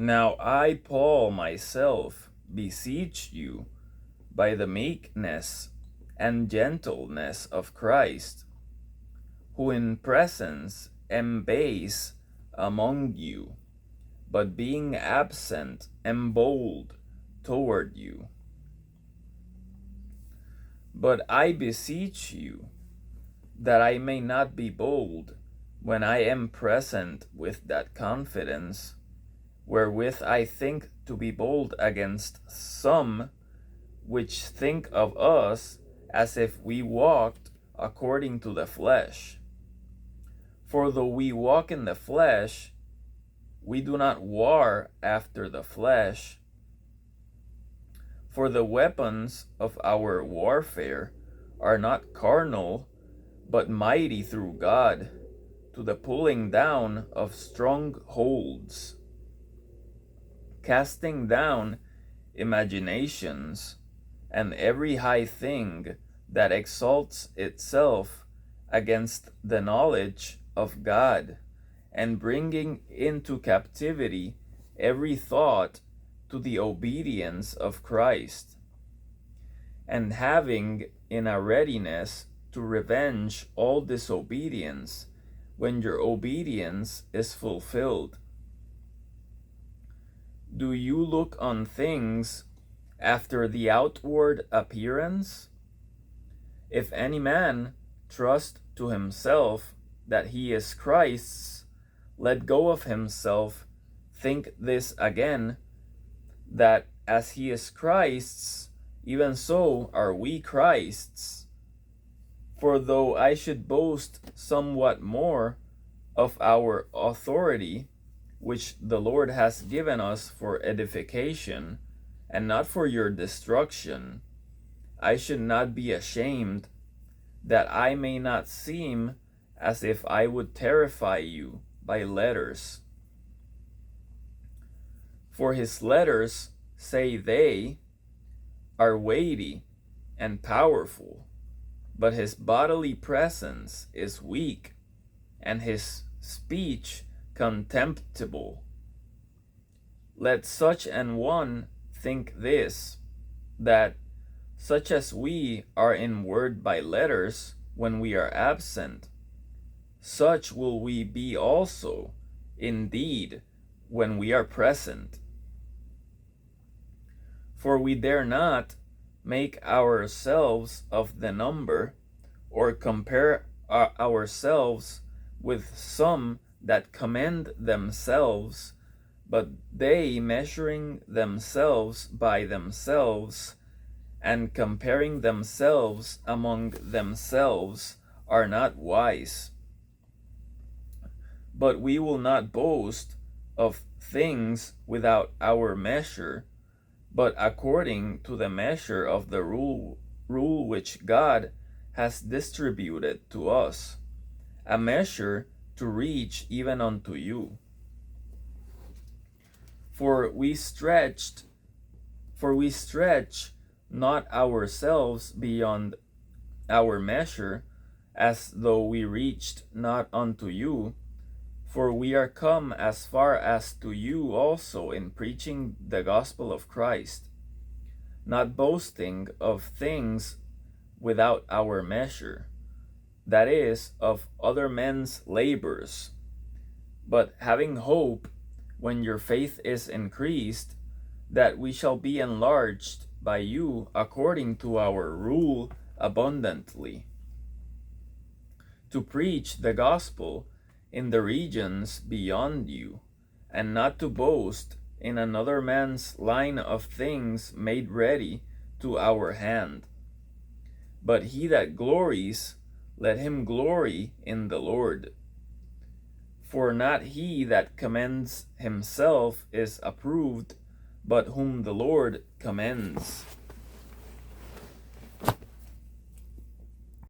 Now I, Paul, myself, beseech you, by the meekness and gentleness of Christ, who in presence am base among you, but being absent am bold toward you. But I beseech you, that I may not be bold when I am present with that confidence, wherewith I think to be bold against some which think of us as if we walked according to the flesh. For though we walk in the flesh, we do not war after the flesh. For the weapons of our warfare are not carnal, but mighty through God, to the pulling down of strongholds, casting down imaginations, and every high thing that exalts itself against the knowledge of God, and bringing into captivity every thought to the obedience of Christ, and having in a readiness to revenge all disobedience when your obedience is fulfilled. Do you look on things after the outward appearance? If any man trust to himself that he is Christ's, let go of himself, think this again, that as he is Christ's, even so are we Christ's. For though I should boast somewhat more of our authority, which the Lord has given us for edification, and not for your destruction, I should not be ashamed, that I may not seem as if I would terrify you by letters. For his letters, say they, are weighty and powerful, but his bodily presence is weak, and his speech contemptible. Let such an one think this, that such as we are in word by letters when we are absent, such will we be also indeed when we are present. For we dare not make ourselves of the number, or compare ourselves with some that commend themselves, but they, measuring themselves by themselves, and comparing themselves among themselves, are not wise. But we will not boast of things without our measure, but according to the measure of the rule which God has distributed to us, a measure to reach even unto you. For we stretch not ourselves beyond our measure, as though we reached not unto you, for we are come as far as to you also in preaching the gospel of Christ, not boasting of things without our measure, that is, of other men's labors, but having hope, when your faith is increased, that we shall be enlarged by you according to our rule abundantly, to preach the gospel in the regions beyond you, and not to boast in another man's line of things made ready to our hand. But he that glories, let him glory in the Lord. For not he that commends himself is approved, but whom the Lord commends.